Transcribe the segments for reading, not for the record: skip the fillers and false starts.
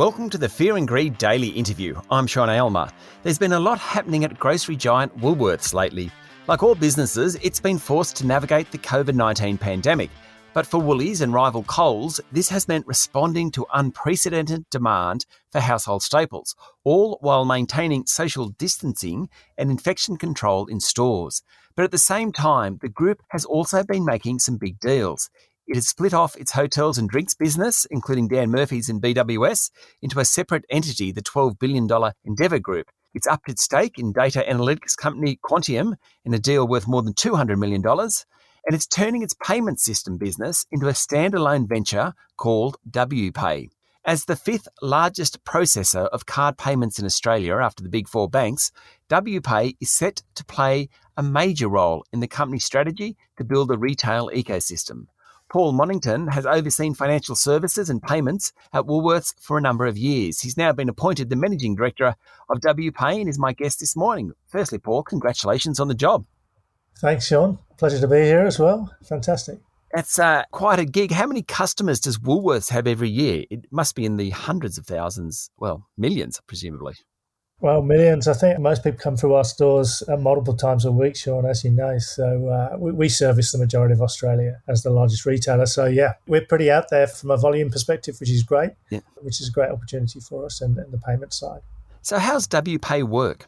Welcome to the Fear and Greed Daily Interview. I'm Sean Aylmer. There's been a lot happening at grocery giant Woolworths lately. Like all businesses, it's been forced to navigate the COVID-19 pandemic. But for Woolies and rival Coles, this has meant responding to unprecedented demand for household staples, all while maintaining social distancing and infection control in stores. But at the same time, the group has also been making some big deals. It has split off its hotels and drinks business, including Dan Murphy's and BWS, into a separate entity, the $12 billion Endeavour Group. It's upped its stake in data analytics company Quantium in a deal worth more than $200 million, and it's turning its payment system business into a standalone venture called WPay. As the fifth largest processor of card payments in Australia after the big four banks, WPay is set to play a major role in the company's strategy to build a retail ecosystem. Paul Monnington has overseen financial services and payments at Woolworths for a number of years. He's now been appointed the Managing Director of WPay and is my guest this morning. Firstly, Paul, congratulations on the job. Thanks, Sean. Pleasure to be here as well. Fantastic. That's quite a gig. How many customers does Woolworths have every year? It must be in the hundreds of thousands, well, millions, presumably. Well, millions. I think most people come through our stores multiple times a week, Sean, as you know. So we service the majority of Australia as the largest retailer. So, yeah, we're pretty out there from a volume perspective, which is great, which is a great opportunity for us and the payment side. So how's WPay work?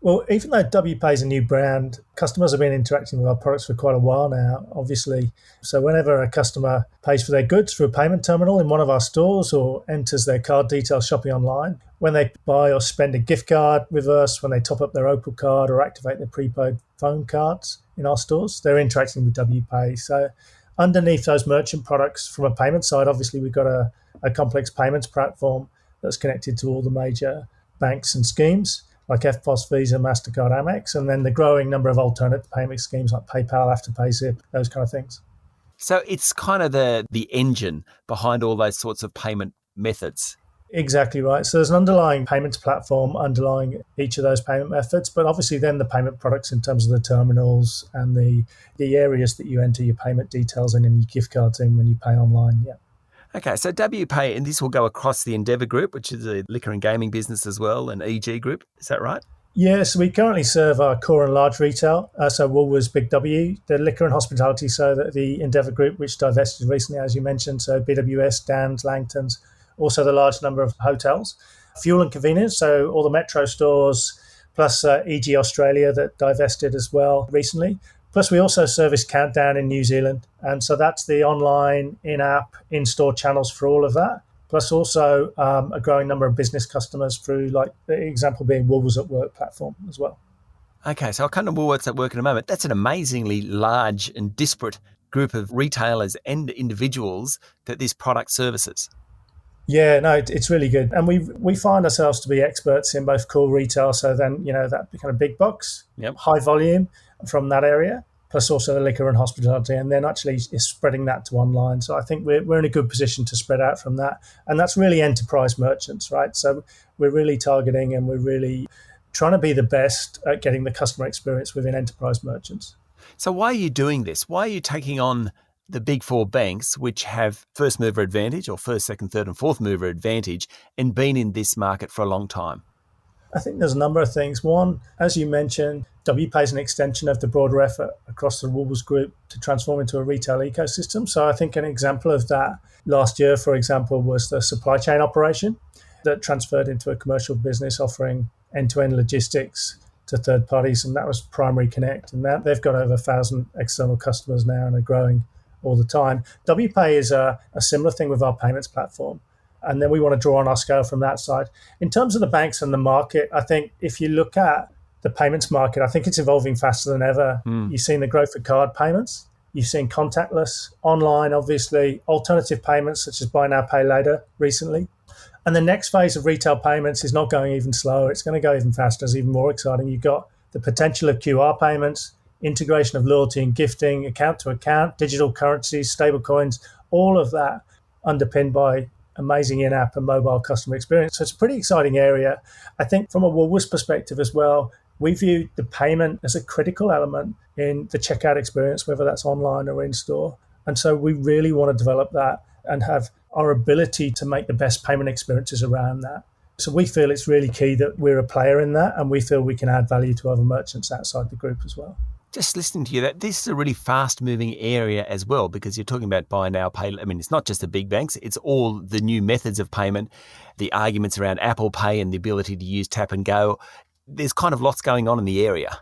Well, even though WPay is a new brand, customers have been interacting with our products for quite a while now, obviously. So whenever a customer pays for their goods through a payment terminal in one of our stores or enters their card details shopping online, when they buy or spend a gift card with us, when they top up their Opal card or activate their prepaid phone cards in our stores, they're interacting with WPay. So underneath those merchant products from a payment side, obviously we've got a complex payments platform that's connected to all the major banks and schemes, like EFTPOS, Visa, MasterCard, Amex, and then the growing number of alternate payment schemes like PayPal, Afterpay, Zip, those kind of things. So it's kind of the engine behind all those sorts of payment methods. Exactly right. So there's an underlying payments platform underlying each of those payment methods, but obviously then the payment products in terms of the terminals and the areas that you enter your payment details in and your gift cards in when you pay online, yeah. Okay, so WPay, and this will go across the Endeavour Group, which is a liquor and gaming business as well, and EG Group. Is that right? Yes, we currently serve our core and large retail, so Woolworths, Big W, the liquor and hospitality, so that the Endeavour Group, which divested recently, as you mentioned, so BWS, Dan's, Langton's, also the large number of hotels. Fuel and convenience, so all the Metro stores, plus EG Australia that divested as well recently. Plus, we also service Countdown in New Zealand. And so that's the online, in-app, in-store channels for all of that. Plus also a growing number of business customers through, like the example being Woolworths at Work platform as well. Okay, so I'll come to Woolworths at Work in a moment. That's an amazingly large and disparate group of retailers and individuals that this product services. Yeah, no, it's really good. And we find ourselves to be experts in both core retail, so then, that kind of big box, high volume from that area, plus also the liquor and hospitality, and then actually is spreading that to online. So I think we're in a good position to spread out from that. And that's really enterprise merchants, right? So we're really targeting and we're really trying to be the best at getting the customer experience within enterprise merchants. So why are you doing this? Why are you taking on the big four banks, which have first mover advantage or first, second, third and fourth mover advantage and been in this market for a long time? I think there's a number of things. One, as you mentioned, WPay is an extension of the broader effort across the Woolworths Group to transform into a retail ecosystem. So I think an example of that last year, for example, was the supply chain operation that transferred into a commercial business offering end-to-end logistics to third parties, and that was Primary Connect. And that they've got over 1,000 external customers now and are growing all the time. WPay is a similar thing with our payments platform. And then we want to draw on our scale from that side. In terms of the banks and the market, I think if you look at the payments market, I think it's evolving faster than ever. You've seen the growth of card payments. You've seen contactless, online, obviously, alternative payments such as buy now, pay later recently. And the next phase of retail payments is not going even slower. It's going to go even faster. It's even more exciting. You've got the potential of QR payments, integration of loyalty and gifting, account to account, digital currencies, stable coins, all of that underpinned by amazing in-app and mobile customer experience. So it's a pretty exciting area. I think from a Woolworths perspective as well, we view the payment as a critical element in the checkout experience, whether that's online or in-store. And so we really want to develop that and have our ability to make the best payment experiences around that. So we feel it's really key that we're a player in that, and we feel we can add value to other merchants outside the group as well. Just listening to you, that this is a really fast-moving area as well, because you're talking about buy now, pay. I mean, it's not just the big banks; it's all the new methods of payment, the arguments around Apple Pay and the ability to use tap and go. There's kind of lots going on in the area.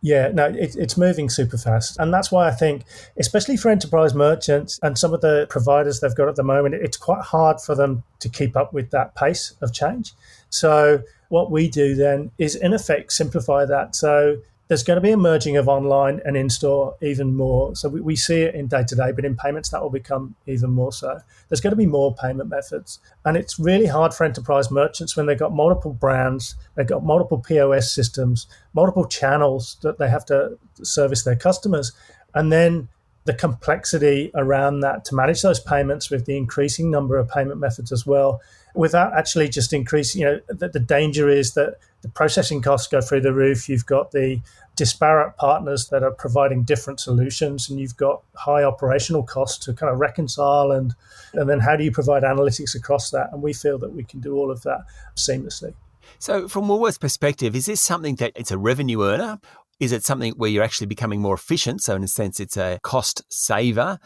Yeah, no, it's moving super fast. And that's why I think, especially for enterprise merchants and some of the providers they've got at the moment, it's quite hard for them to keep up with that pace of change. So what we do then is, in effect, simplify that. So there's going to be a merging of online and in-store even more. So we see it in day-to-day, but in payments, that will become even more so. There's going to be more payment methods. And it's really hard for enterprise merchants when they've got multiple brands, they've got multiple POS systems, multiple channels that they have to service their customers. And then the complexity around that to manage those payments with the increasing number of payment methods as well, without actually just increasing, the danger is that the processing costs go through the roof. You've got the disparate partners that are providing different solutions, and you've got high operational costs to kind of reconcile. And then how do you provide analytics across that? And we feel that we can do all of that seamlessly. So from Woolworths' perspective, is this something that it's a revenue earner? Is it something where you're actually becoming more efficient? So in a sense, it's a cost saver,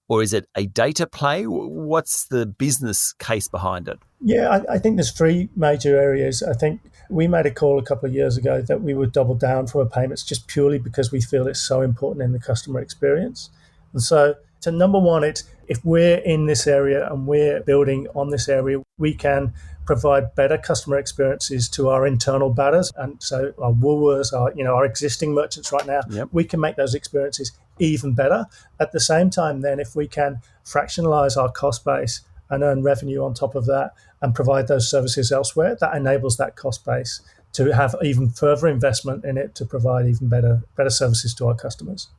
or is it a data play? What's the business case behind it? Yeah, I think there's three major areas. I think we made a call a couple of years ago that we would double down from our payments just purely because we feel it's so important in the customer experience. And so number one, it's if we're in this area and we're building on this area, we can provide better customer experiences to our internal batters. And so our Woolworths, our existing merchants right now, Yep. We can make those experiences even better. At the same time, then, if we can fractionalize our cost base and earn revenue on top of that and provide those services elsewhere, that enables that cost base to have even further investment in it to provide even better services to our customers.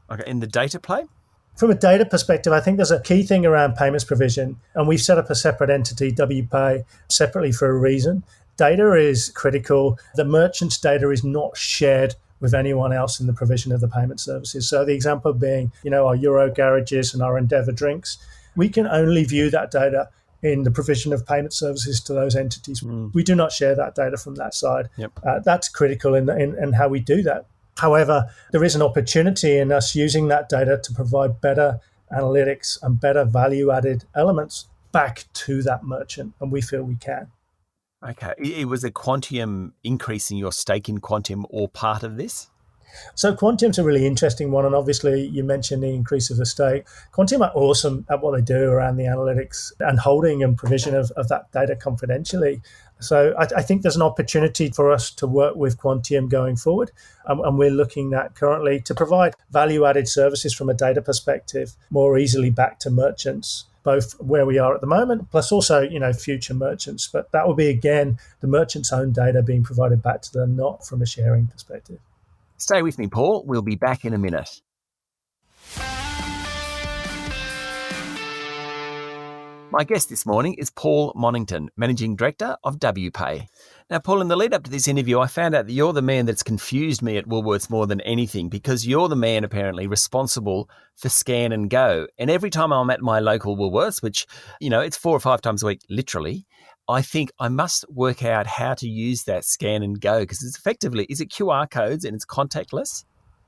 Okay, in the data play? From a data perspective, I think there's a key thing around payments provision, and we've set up a separate entity, WPay, separately for a reason. Data is critical. The merchant's data is not shared with anyone else in the provision of the payment services. So the example being, our Euro garages and our Endeavour drinks, we can only view that data in the provision of payment services to those entities. We do not share that data from that side. Yep. That's critical in how we do that. However, there is an opportunity in us using that data to provide better analytics and better value-added elements back to that merchant, and we feel we can. Okay. It was a Quantium increasing your stake in Quantium or part of this? So Quantium's a really interesting one, and obviously you mentioned the increase of the stake. Quantium are awesome at what they do around the analytics and holding and provision of that data confidentially. So I think there's an opportunity for us to work with Quantium going forward, and we're looking at currently to provide value-added services from a data perspective more easily back to merchants, both where we are at the moment, plus also, future merchants. But that will be, again, the merchant's own data being provided back to them, not from a sharing perspective. Stay with me, Paul. We'll be back in a minute. My guest this morning is Paul Monnington, Managing Director of WPay. Now, Paul, in the lead up to this interview, I found out that you're the man that's confused me at Woolworths more than anything, because you're the man apparently responsible for Scan and Go. And every time I'm at my local Woolworths, which, it's 4 or 5 times a week, literally, I think I must work out how to use that Scan and Go, because it's effectively, is it QR codes and it's contactless?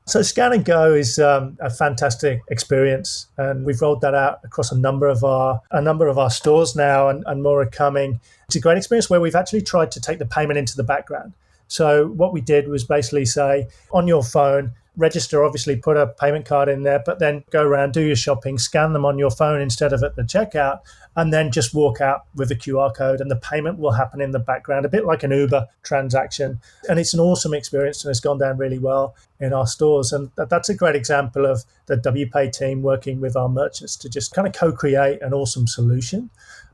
So Scan and Go is a fantastic experience, and we've rolled that out across a number of our stores now, and more are coming. It's a great experience where we've actually tried to take the payment into the background. So what we did was basically say, on your phone, register, obviously put a payment card in there, but then go around, do your shopping, scan them on your phone instead of at the checkout, and then just walk out with a QR code, and the payment will happen in the background, a bit like an Uber transaction. And it's an awesome experience, and it's gone down really well in our stores. And that's a great example of the WPay team working with our merchants to just kind of co-create an awesome solution.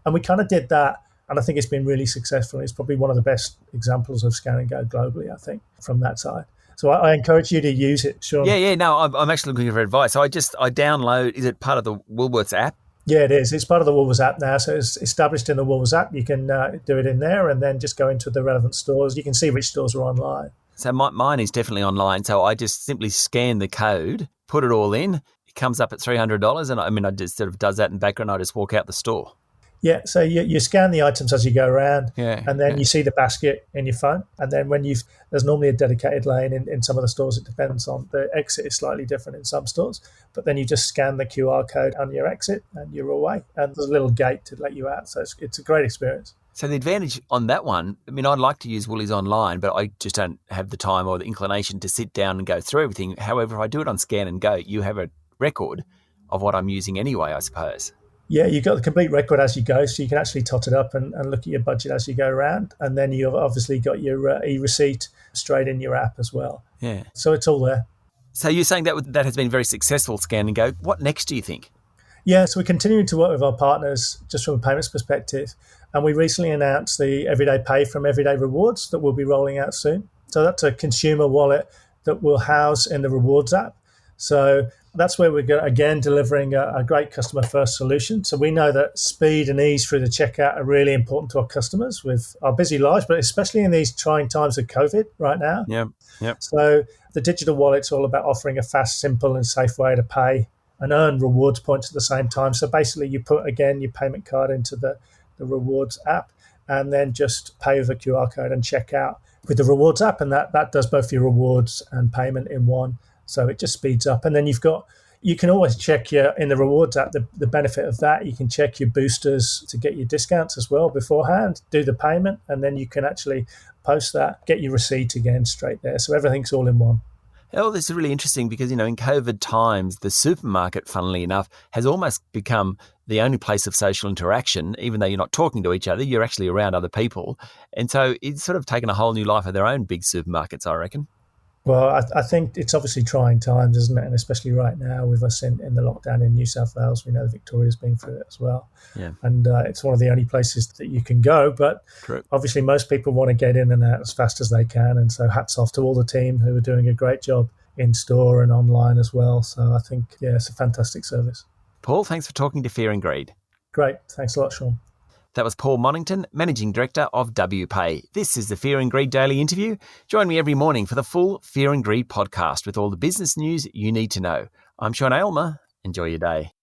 And we kind of did that, and I think it's been really successful. It's probably one of the best examples of Scan and Go globally, I think, from that side. So I encourage you to use it, Sean. Yeah. No, I'm actually looking for advice. So I download, is it part of the Woolworths app? Yeah, it is. It's part of the Woolworths app now. So it's established in the Woolworths app. You can do it in there and then just go into the relevant stores. You can see which stores are online. So mine is definitely online. So I just simply scan the code, put it all in. It comes up at $300. And I just sort of does that in the background. I just walk out the store. Yeah, so you scan the items as you go around, Yeah, and then yeah. you see the basket in your phone. And then there's normally a dedicated lane in some of the stores. It depends on the exit is slightly different in some stores, but then you just scan the QR code on your exit and you're away. And there's a little gate to let you out. So it's a great experience. So the advantage on that one, I mean, I'd like to use Woolies online, but I just don't have the time or the inclination to sit down and go through everything. However, if I do it on Scan and Go, you have a record of what I'm using anyway, I suppose. Yeah, you've got the complete record as you go, so you can actually tot it up and look at your budget as you go around. And then you've obviously got your e-receipt straight in your app as well. Yeah. So it's all there. So you're saying that has been very successful, Scan and Go. What next, do you think? Yeah, so we're continuing to work with our partners just from a payments perspective. And we recently announced the Everyday Pay from Everyday Rewards that we'll be rolling out soon. So that's a consumer wallet that we'll house in the Rewards app. So that's where we're again delivering a great customer first solution. So we know that speed and ease through the checkout are really important to our customers with our busy lives, but especially in these trying times of COVID right now. Yeah. So the digital wallet's all about offering a fast, simple and safe way to pay and earn rewards points at the same time. So basically you put, again, your payment card into the rewards app and then just pay with a QR code and check out with the rewards app. And that does both your rewards and payment in one. So it just speeds up. And then you can always check in the rewards app, the benefit of that. You can check your boosters to get your discounts as well beforehand, do the payment, and then you can actually post that, get your receipt again straight there. So everything's all in one. Oh, this is really interesting because, in COVID times, the supermarket, funnily enough, has almost become the only place of social interaction. Even though you're not talking to each other, you're actually around other people. And so it's sort of taken a whole new life of their own, big supermarkets, I reckon. Well, I think it's obviously trying times, isn't it? And especially right now with us in the lockdown in New South Wales, we know Victoria's been through it as well. Yeah. And it's one of the only places that you can go. But Correct. Obviously most people want to get in and out as fast as they can. And so hats off to all the team who are doing a great job in store and online as well. So I think, it's a fantastic service. Paul, thanks for talking to Fear and Greed. Great. Thanks a lot, Sean. That was Paul Monnington, Managing Director of WPay. This is the Fear and Greed Daily Interview. Join me every morning for the full Fear and Greed podcast with all the business news you need to know. I'm Sean Aylmer. Enjoy your day.